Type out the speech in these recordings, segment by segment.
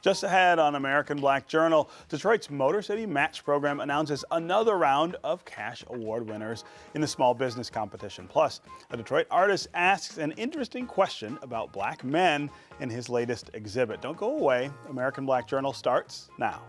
Just ahead on American Black Journal, Detroit's Motor City Match program announces another round of cash award winners in the small business competition. Plus, a Detroit artist asks an interesting question about black men in his latest exhibit. Don't go away. American Black Journal starts now.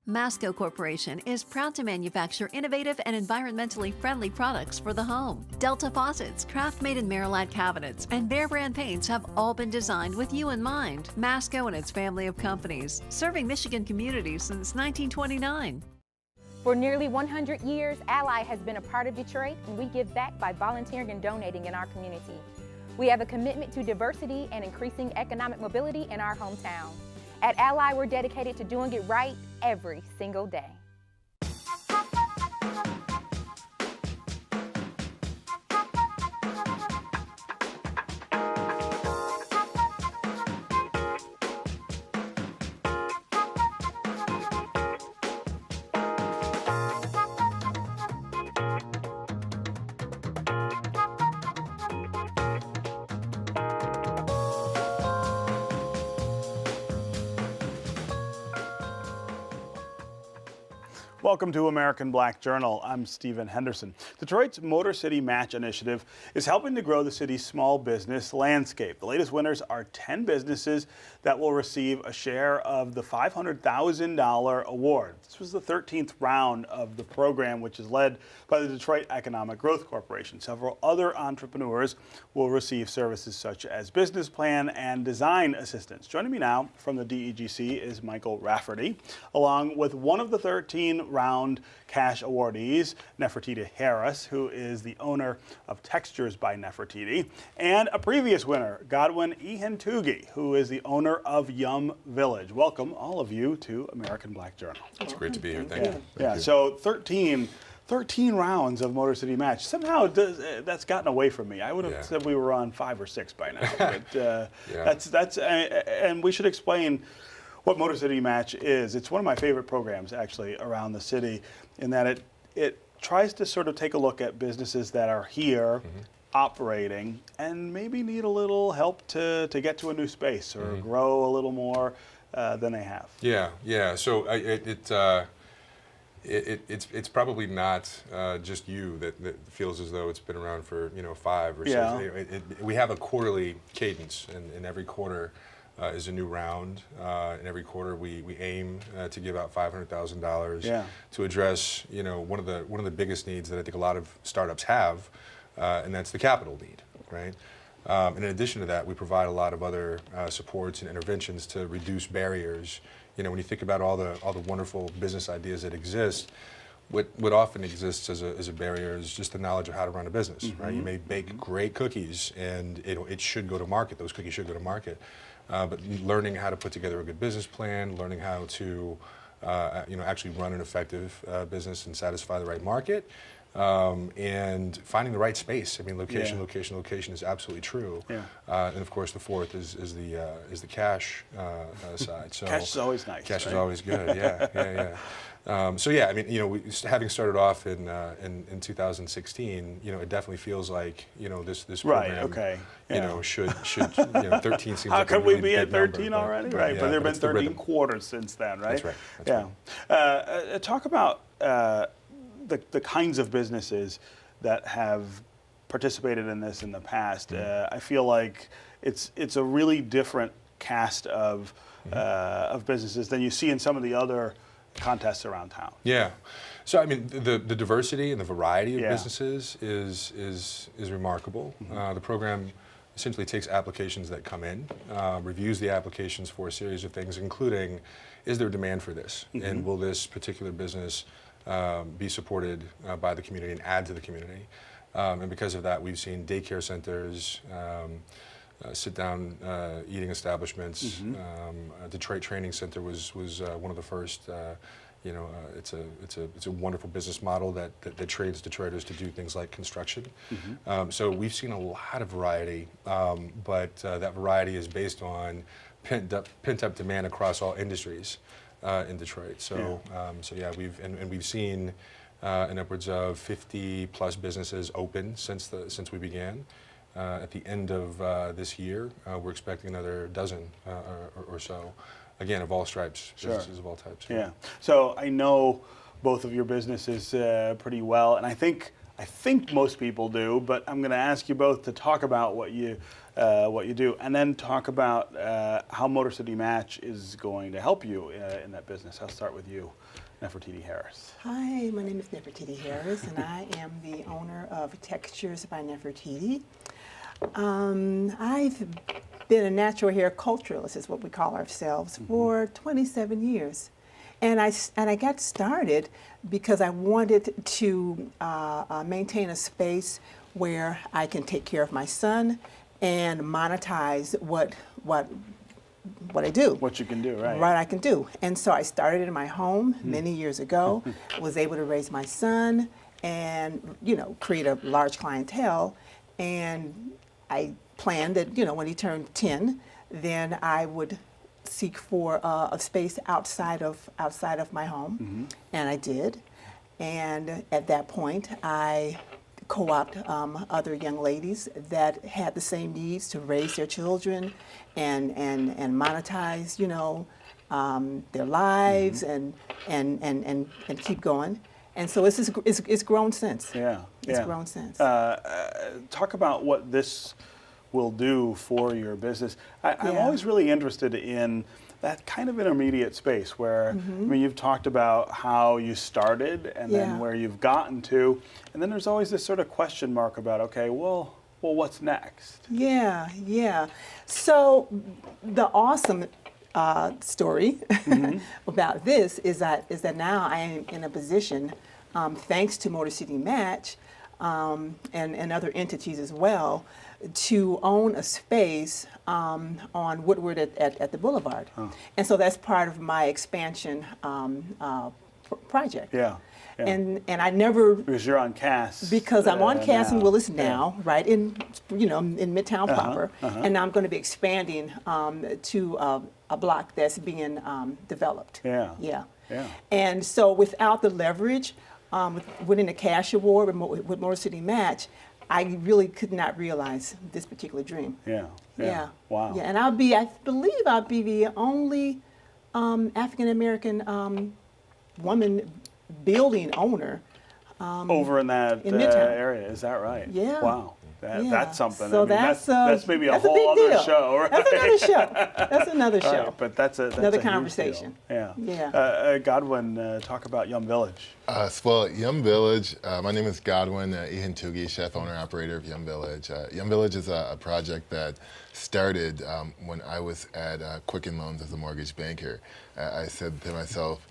Masco Corporation is proud to manufacture innovative and environmentally friendly products for the home. Delta faucets, craft-made in Merillat cabinets, and Behr brand paints have all been designed with you in mind. Masco and its family of companies, serving Michigan communities since 1929. For nearly 100 years, Ally has been a part of Detroit, and we give back by volunteering and donating in our community. We have a commitment to diversity and increasing economic mobility in our hometown. At Ally, we're dedicated to doing it right every single day. Welcome to American Black Journal. I'm Stephen Henderson. Detroit's Motor City Match initiative is helping to grow the city's small business landscape. The latest winners are 10 businesses that will receive a share of the $500,000 award. This was the 13th round of the program, which is led by the Detroit Economic Growth Corporation. Several other entrepreneurs will receive services such as business plan and design assistance. Joining me now from the DEGC is Michael Rafferty, along with one of the 13 round cash awardees, Nefertiti Harris, who is the owner of Textures by Nefertiti, and a previous winner, Godwin Ihentuge, who is the owner of YUMVILLAGE. Welcome, all of you, to American Black Journal. It's great to be here. Thank you. Yeah, so 13 rounds of Motor City Match. Somehow that's gotten away from me. I would have said we were on 5 or 6 by now. But that's and we should explain what Motor City Match is. It's one of my favorite programs, actually, around the city, in that it tries to sort of take a look at businesses that are here, operating, and maybe need a little help to get to a new space or grow a little more than they have. Yeah. So it's probably not just you that feels as though it's been around for 5 or 6. We have a quarterly cadence, and every quarter is a new round. In every quarter, we aim to give out $500,000 to address one of the biggest needs that I think a lot of startups have, and that's the capital need, right? And in addition to that, we provide a lot of other supports and interventions to reduce barriers. When you think about all the wonderful business ideas that exist, what often exists as a barrier is just the knowledge of how to run a business, right? You may bake great cookies, and it should go to market. Those cookies should go to market. But learning how to put together a good business plan, learning how to actually run an effective business and satisfy the right market, and finding the right space. I mean, location is absolutely true. And of course, the fourth is the cash side. So cash is always nice. Cash is always good. So yeah, I mean, having started off in 2016, it definitely feels like this program, should 13 seems How like could a really we be at big 13 number, already? Right, but there have been 13 quarters since then, right? That's right. Talk about the kinds of businesses that have participated in this in the past. I feel like it's a really different cast of businesses than you see in some of the other contests around town. Yeah. So I mean, the diversity and the variety of businesses is remarkable. The program essentially takes applications that come in, reviews the applications for a series of things, including, is there demand for this? And will this particular business be supported by the community and add to the community? And because of that, we've seen daycare centers, sit-down eating establishments. Detroit Training Center was one of the first. It's a wonderful business model that trains Detroiters to do things like construction. So we've seen a lot of variety, but that variety is based on pent-up demand across all industries in Detroit. So we've seen in upwards of 50 plus businesses open since we began. at the end of this year, we're expecting another dozen or so, again, of all stripes, businesses of all types. Yeah. So I know both of your businesses pretty well, and I think most people do, but I'm going to ask you both to talk about what you do, and then talk about how Motor City Match is going to help you in that business. I'll start with you, Nefertiti Harris. Hi, my name is Nefertiti Harris, and I am the owner of Textures by Nefertiti. I've been a natural hair culturalist, is what we call ourselves, for 27 years. And I got started because I wanted to maintain a space where I can take care of my son and monetize what I do. What you can do, right? What I can do. And so I started in my home many years ago, was able to raise my son and, create a large clientele. And I planned that, when he turned 10, then I would seek for a space outside of my home, and I did. And at that point, I co-opted other young ladies that had the same needs to raise their children and monetize, their lives and keep going. And so it's grown since. Yeah. It's grown since. Talk about what this will do for your business. I'm always really interested in that kind of intermediate space where, I mean, you've talked about how you started and then where you've gotten to, and then there's always this sort of question mark about, okay, well, what's next? Yeah. So the awesome story about this is that now I am in a position, thanks to Motor City Match and other entities as well, to own a space on Woodward at the Boulevard. And so that's part of my expansion project. Yeah. And I never... Because you're on Cass. Because I'm on Cass and Willis now, Yeah. right, in Midtown proper. And now I'm going to be expanding to a block that's being developed. Yeah. And so without the leverage, winning the cash award with Motor City Match, I really could not realize this particular dream. Yeah. Wow. Yeah, and I believe I'll be the only African American woman building owner over in that area, is that right? Yeah. Wow. That's something. So I mean, that's maybe a whole big other deal. show, right? That's another show. Right, but that's another a huge conversation. deal. Yeah. Godwin, talk about YUMVILLAGE. Well, YUMVILLAGE, my name is Godwin, Ihentuge, chef, owner, operator of YUMVILLAGE. YUMVILLAGE is a project that started when I was at Quicken Loans as a mortgage banker. I said to myself,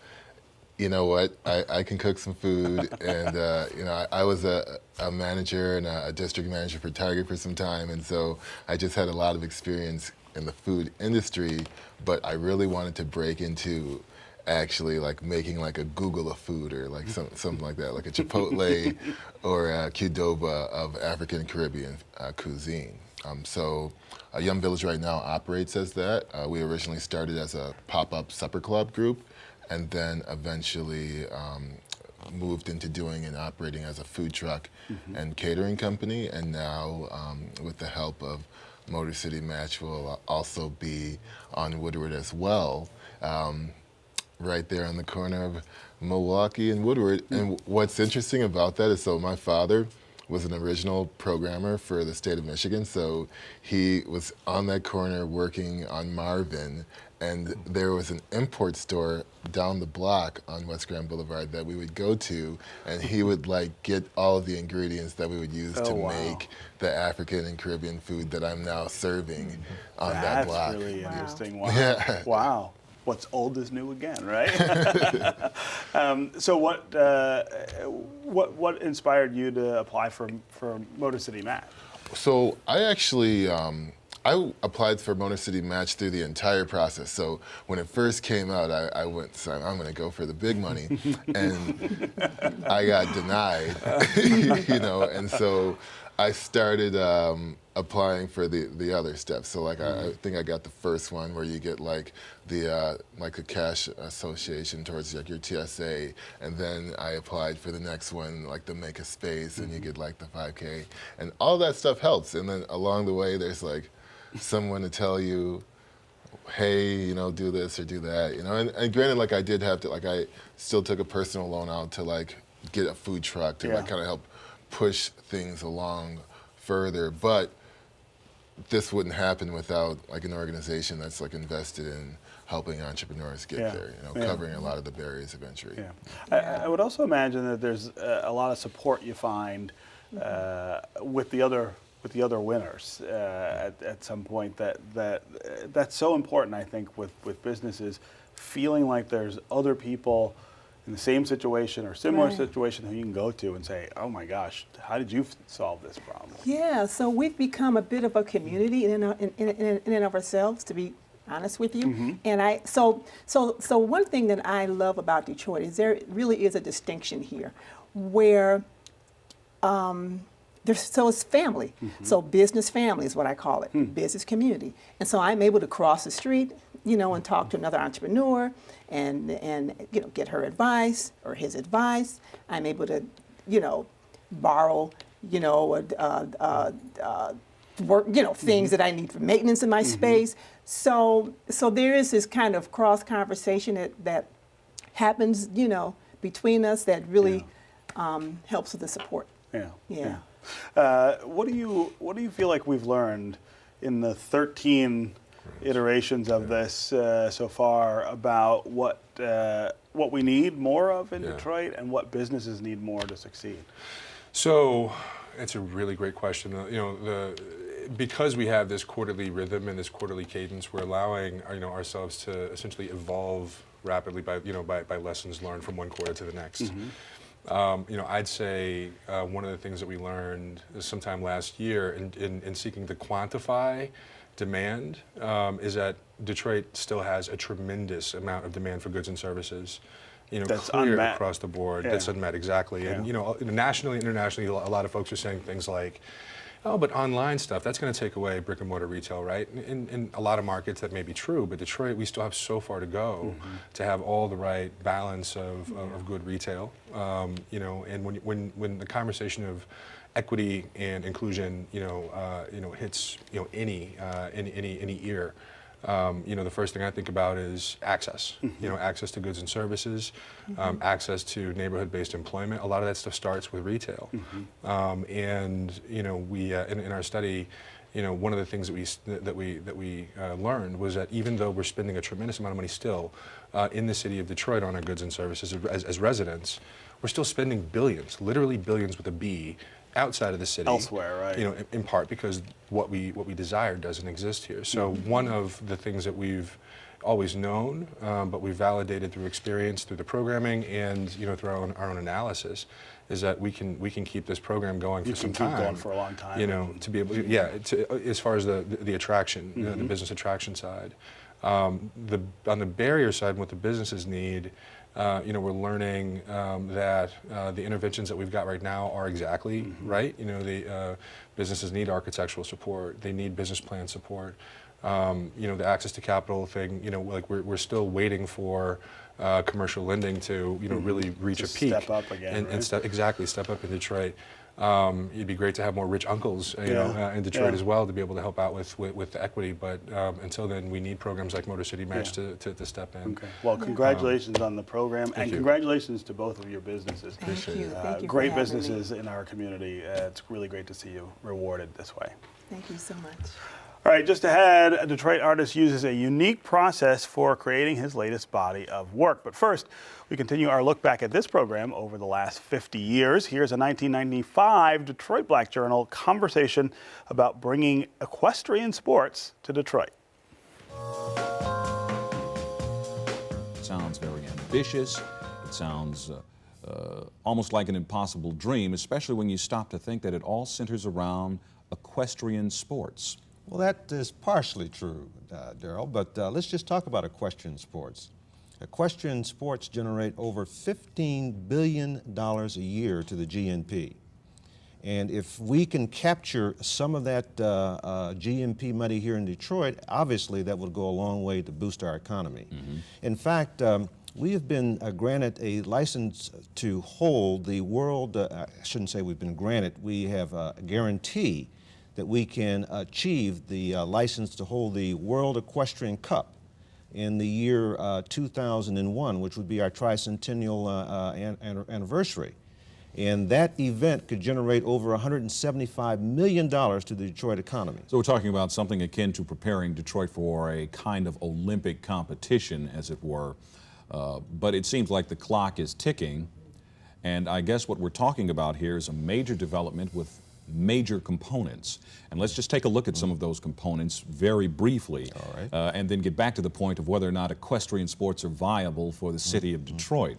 you know what, I can cook some food, and I was a manager and a district manager for Target for some time, and so I just had a lot of experience in the food industry, but I really wanted to break into actually like making like a Google of food or like something like that, like a Chipotle or a Qdoba of African Caribbean cuisine. So YUMVILLAGE right now operates as that. We originally started as a pop-up supper club group, and then eventually moved into doing and operating as a food truck and catering company. And now, with the help of Motor City Match, will also be on Woodward as well, right there on the corner of Milwaukee and Woodward. And what's interesting about that is, so my father was an original programmer for the state of Michigan, so he was on that corner working on Marvin, and there was an import store down the block on West Grand Boulevard that we would go to, and he would like get all of the ingredients that we would use to make the African and Caribbean food that I'm now serving on that block. That's really interesting. Wow. Yeah. Wow. What's old is new again, right? So what inspired you to apply for Motor City Match? So I actually, I applied for Motor City Match through the entire process. So when it first came out, I went, so I'm going to go for the big money, and I got denied, and so I started applying for the other steps. So like I think I got the first one where you get like the like a cash association towards like your TSA, and then I applied for the next one, like the Make a Space, and you get like the 5K, and all that stuff helps. And then along the way, there's like someone to tell you, hey, you know, do this or do that, you know. And granted, like I did have to, like I still took a personal loan out to like get a food truck to like kind of help push things along further. But this wouldn't happen without like an organization that's like invested in helping entrepreneurs get there, you know, covering a lot of the barriers of entry. I would also imagine that there's a lot of support you find with the other winners at some point. That's so important, I think, with businesses, feeling like there's other people in the same situation or similar situation who you can go to and say, oh my gosh, how did you solve this problem? Yeah, so we've become a bit of a community in and of ourselves, to be honest with you. And so one thing that I love about Detroit is there really is a distinction here where so it's family. So business family is what I call it, business community. And so I'm able to cross the street, you know, and talk to another entrepreneur and you know, get her advice or his advice. I'm able to, you know, borrow, you know, work, you know, things that I need for maintenance in my space. So there is this kind of cross conversation that happens, you know, between us that really helps with the support. What do you feel like we've learned in the 13 iterations of this so far about what we need more of in Detroit and what businesses need more to succeed? So it's a really great question. You know, because we have this quarterly rhythm and this quarterly cadence, we're allowing ourselves to essentially evolve rapidly by lessons learned from one quarter to the next. You know, I'd say one of the things that we learned sometime last year in seeking to quantify demand is that Detroit still has a tremendous amount of demand for goods and services. You know, that's clear unmet. Across the board. That's unmet, exactly. And you know, nationally, internationally, a lot of folks are saying things like, oh, but online stuff, that's going to take away brick and mortar retail, right? In a lot of markets that may be true, but Detroit, we still have so far to go to have all the right balance of good retail. You know, and when the conversation of equity and inclusion, hits any ear, you know, the first thing I think about is access. You know, access to goods and services, access to neighborhood-based employment. A lot of that stuff starts with retail. And you know, we in our study, you know, one of the things that we learned was that even though we're spending a tremendous amount of money still in the city of Detroit on our goods and services as residents, we're still spending billions, literally billions with a B, outside of the city. Elsewhere, right? You know, in part because what we desire doesn't exist here. So one of the things that we've always known, but we've validated through experience, through the programming, and you know, through our own analysis, is that we can keep this program going for some time. Keep going for a long time. You know, to be able to, as far as the attraction, you know, the business attraction side. On the barrier side, and what the businesses need. You know, we're learning that the interventions that we've got right now are exactly right. You know, the businesses need architectural support. They need business plan support. You know, the access to capital thing. You know, like we're still waiting for commercial lending to really reach a peak. Step up again. And step up in Detroit. It'd be great to have more rich uncles, you know, in Detroit as well to be able to help out with the equity. But until then, we need programs like Motor City Match to step in. Okay. Well, congratulations on the program, and you. congratulations to both of your businesses. Thank you. Thank you for Great having me. businesses in our community. It's really great to see you rewarded this way. Thank you so much. All right, just ahead, a Detroit artist uses a unique process for creating his latest body of work. But first, we continue our look back at this program over the last 50 years. Here's a 1995 Detroit Black Journal conversation about bringing equestrian sports to Detroit. It sounds very ambitious. It sounds almost like an impossible dream, especially when you stop to think that it all centers around equestrian sports. Well, that is partially true, Daryl, but let's just talk about equestrian sports. Equestrian sports generate over $15 billion a year to the GNP. And if we can capture some of that GMP money here in Detroit, obviously that would go a long way to boost our economy. In fact, we have been granted a license to hold the world, I shouldn't say we've been granted, we have a guarantee that we can achieve the license to hold the World Equestrian Cup in the year 2001, which would be our tricentennial anniversary. And that event could generate over $175 million to the Detroit economy. So we're talking about something akin to preparing Detroit for a kind of Olympic competition, as it were. But it seems like the clock is ticking, and I guess what we're talking about here is a major development with major components. And let's just take a look at some of those components very briefly. All right. And then get back to the point of whether or not equestrian sports are viable for the city of Detroit.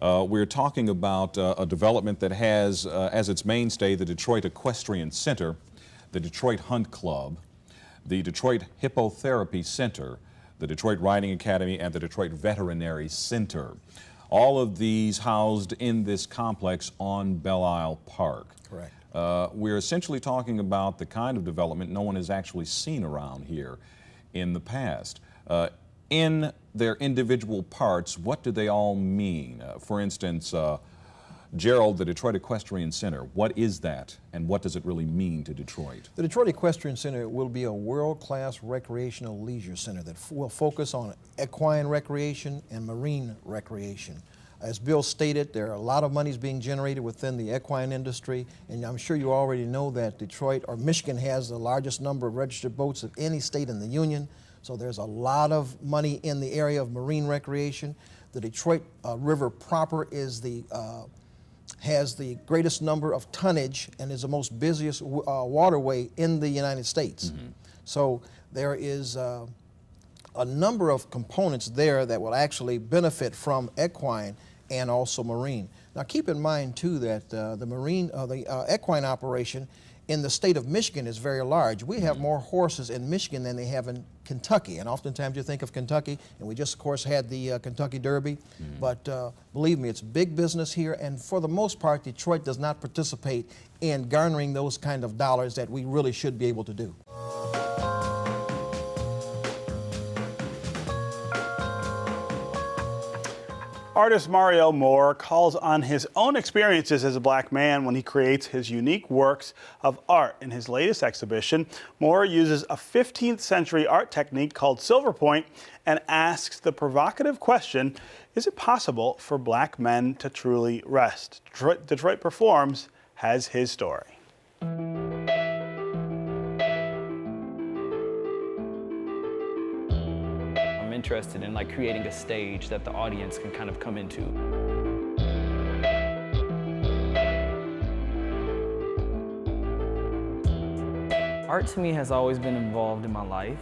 We're talking about a development that has as its mainstay the Detroit Equestrian Center, the Detroit Hunt Club, the Detroit Hippotherapy Center, the Detroit Riding Academy, and the Detroit Veterinary Center. All of these housed in this complex on Belle Isle Park. Correct. We're essentially talking about the kind of development no one has actually seen around here in the past. In their individual parts, what do they all mean? For instance, Gerald, the Detroit Equestrian Center, what is that and what does it really mean to Detroit? The Detroit Equestrian Center will be a world-class recreational leisure center that will focus on equine recreation and marine recreation. As Bill stated, there are a lot of monies being generated within the equine industry, and I'm sure you already know that Detroit or Michigan has the largest number of registered boats of any state in the union. So there's a lot of money in the area of marine recreation. The Detroit River proper is has the greatest number of tonnage and is the most busiest waterway in the United States. So there is a number of components there that will actually benefit from equine and also marine. Now keep in mind too that the equine operation in the state of Michigan is very large. We have more horses in Michigan than they have in Kentucky, and oftentimes you think of Kentucky, and we just of course had the Kentucky Derby, but believe me, it's big business here, and for the most part Detroit does not participate in garnering those kind of dollars that we really should be able to do. Artist Mario Moore calls on his own experiences as a black man when he creates his unique works of art. In his latest exhibition, Moore uses a 15th century art technique called silver point and asks the provocative question, is it possible for black men to truly rest? Detroit Performs has his story. Interested in creating a stage that the audience can kind of come into. Art to me has always been involved in my life.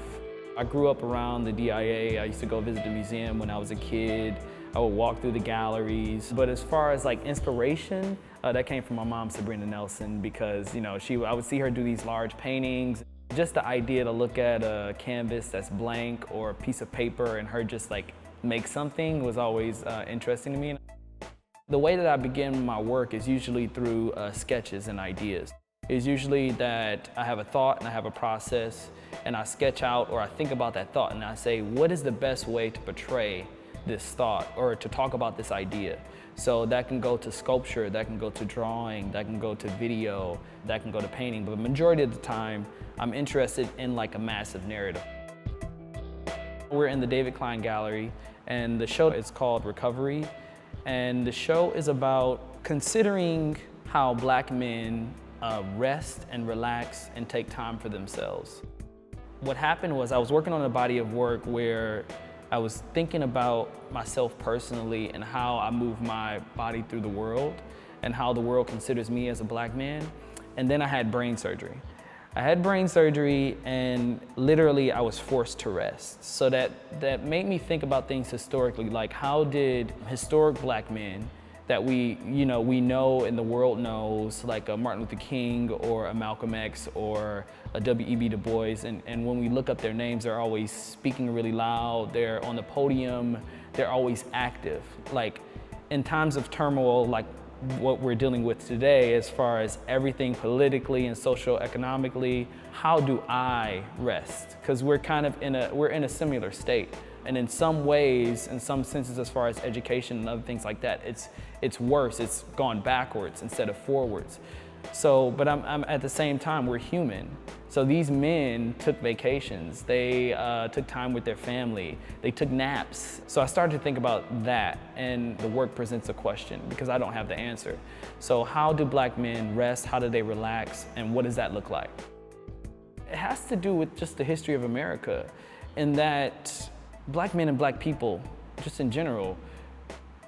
I grew up around the DIA. I used to go visit the museum when I was a kid. I would walk through the galleries. But as far as inspiration, that came from my mom, Sabrina Nelson, because I would see her do these large paintings. Just the idea to look at a canvas that's blank or a piece of paper and her just make something was always interesting to me. The way that I begin my work is usually through sketches and ideas. It's usually that I have a thought and I have a process and I sketch out or I think about that thought and I say, what is the best way to portray this thought or to talk about this idea? So that can go to sculpture, that can go to drawing, that can go to video, that can go to painting, but the majority of the time, I'm interested in a massive narrative. We're in the David Klein Gallery, and the show is called Recovery, and the show is about considering how black men rest and relax and take time for themselves. What happened was I was working on a body of work where I was thinking about myself personally and how I move my body through the world and how the world considers me as a black man. And then I had brain surgery. I had brain surgery and literally I was forced to rest. So that made me think about things historically, like how did historic black men that we know and the world knows, like a Martin Luther King or a Malcolm X or a W.E.B. Du Bois, and when we look up their names, they're always speaking really loud, they're on the podium, they're always active. In times of turmoil, what we're dealing with today as far as everything politically and socio-economically. How do I rest? Because we're kind of in a similar state. And in some ways, in some senses, as far as education and other things like that, it's worse. It's gone backwards instead of forwards. So, but I'm at the same time, we're human. So these men took vacations. They took time with their family. They took naps. So I started to think about that, and the work presents a question because I don't have the answer. So how do black men rest? How do they relax? And what does that look like? It has to do with just the history of America, in that black men and black people, just in general,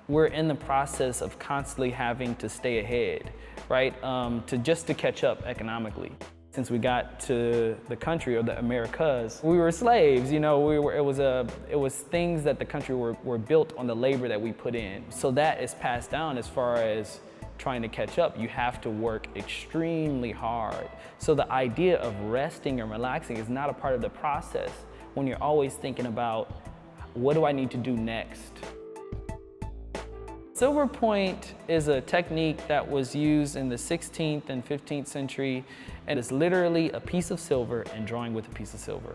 we're in the process of constantly having to stay ahead, right? To catch up economically. Since we got to the country, or the Americas, we were slaves. You know, it was things that the country were built on the labor that we put in. So that is passed down as far as trying to catch up. You have to work extremely hard. So the idea of resting and relaxing is not a part of the process when you're always thinking about, what do I need to do next? Silver point is a technique that was used in the 16th and 15th century, and it's literally a piece of silver and drawing with a piece of silver.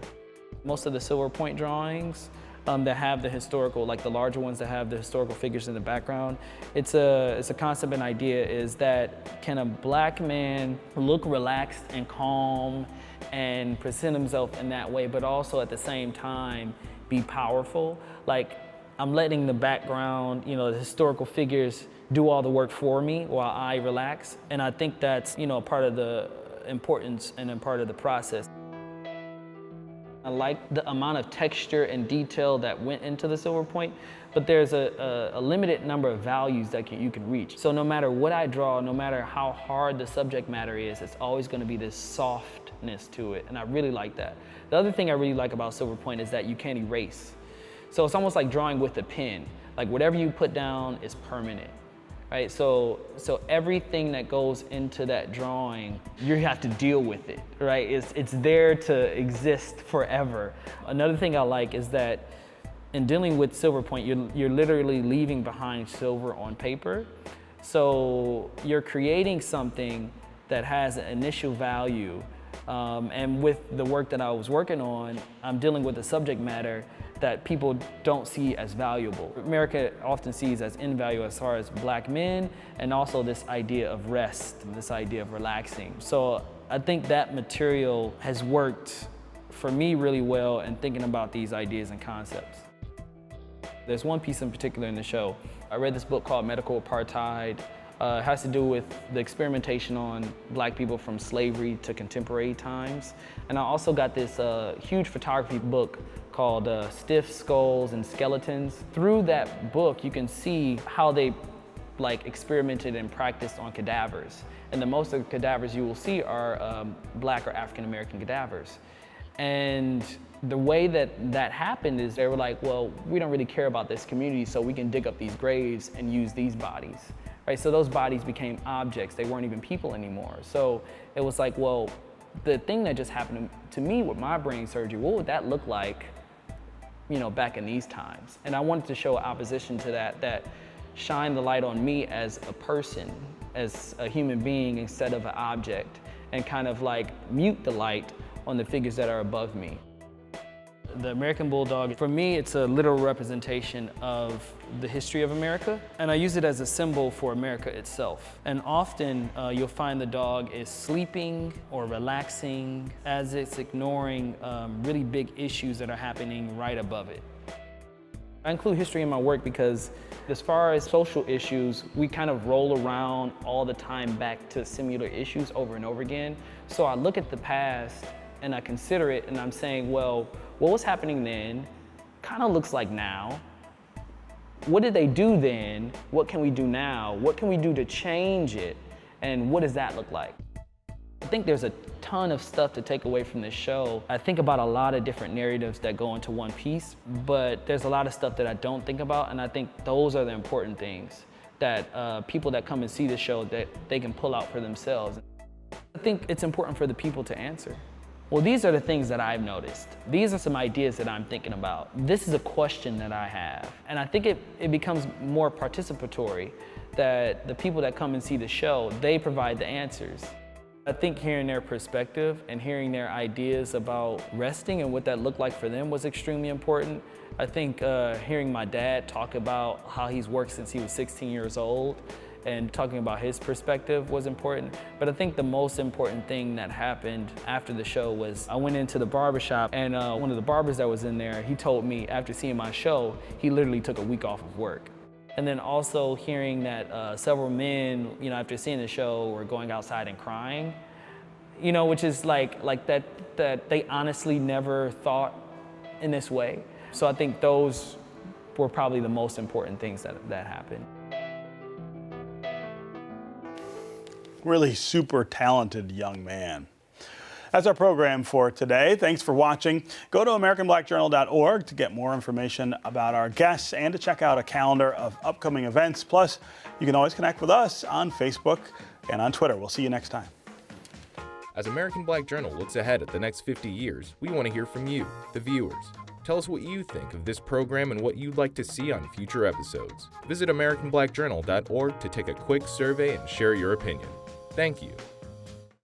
Most of the silver point drawings that have the historical, like the larger ones that have the historical figures in the background, it's a concept and idea is that, can a black man look relaxed and calm and present himself in that way, but also at the same time be powerful? Like, I'm letting the background, you know, the historical figures do all the work for me while I relax. And I think that's, you know, a part of the importance and a part of the process. I like the amount of texture and detail that went into the silver point, but there's a limited number of values that you can reach. So no matter what I draw, no matter how hard the subject matter is, it's always gonna be this softness to it, and I really like that. The other thing I really like about silver point is that you can't erase. So it's almost like drawing with a pen. Like whatever you put down is permanent, right? So everything that goes into that drawing, you have to deal with it, right? It's there to exist forever. Another thing I like is that in dealing with silver point, you're literally leaving behind silver on paper. So you're creating something that has an initial value. And with the work that I was working on, I'm dealing with a subject matter that people don't see as valuable. America often sees as invaluable as far as black men, and also this idea of rest, and this idea of relaxing. So I think that material has worked for me really well in thinking about these ideas and concepts. There's one piece in particular in the show. I read this book called Medical Apartheid. It has to do with the experimentation on black people from slavery to contemporary times. And I also got this huge photography book called Stiff Skulls and Skeletons. Through that book, you can see how they experimented and practiced on cadavers. And the most of the cadavers you will see are black or African-American cadavers. And the way that happened is they were like, well, we don't really care about this community, so we can dig up these graves and use these bodies. Right, so those bodies became objects. They weren't even people anymore. So it was like, well, the thing that just happened to me with my brain surgery, what would that look like, you know, back in these times? And I wanted to show opposition to that shine the light on me as a person, as a human being instead of an object, and kind of like mute the light on the figures that are above me. The American Bulldog, for me, it's a literal representation of the history of America, and I use it as a symbol for America itself. And often you'll find the dog is sleeping or relaxing as it's ignoring really big issues that are happening right above it. I include history in my work because as far as social issues, we kind of roll around all the time back to similar issues over and over again. So I look at the past and I consider it and I'm saying, well, what was happening then kind of looks like now. What did they do then? What can we do now? What can we do to change it? And what does that look like? I think there's a ton of stuff to take away from this show. I think about a lot of different narratives that go into one piece, but there's a lot of stuff that I don't think about, and I think those are the important things that people that come and see the show, that they can pull out for themselves. I think it's important for the people to answer. Well, these are the things that I've noticed. These are some ideas that I'm thinking about. This is a question that I have. And I think it becomes more participatory, that the people that come and see the show, they provide the answers. I think hearing their perspective and hearing their ideas about resting and what that looked like for them was extremely important. I think hearing my dad talk about how he's worked since he was 16 years old and talking about his perspective was important. But I think the most important thing that happened after the show was I went into the barbershop, and one of the barbers that was in there, he told me after seeing my show, he literally took a week off of work. And then also hearing that several men, after seeing the show were going outside and crying, which is like that they honestly never thought in this way. So I think those were probably the most important things that happened. Really super talented young man. That's our program for today. Thanks for watching. Go to AmericanBlackJournal.org to get more information about our guests and to check out a calendar of upcoming events. Plus, you can always connect with us on Facebook and on Twitter. We'll see you next time. As American Black Journal looks ahead at the next 50 years, we want to hear from you, the viewers. Tell us what you think of this program and what you'd like to see on future episodes. Visit AmericanBlackJournal.org to take a quick survey and share your opinion. Thank you.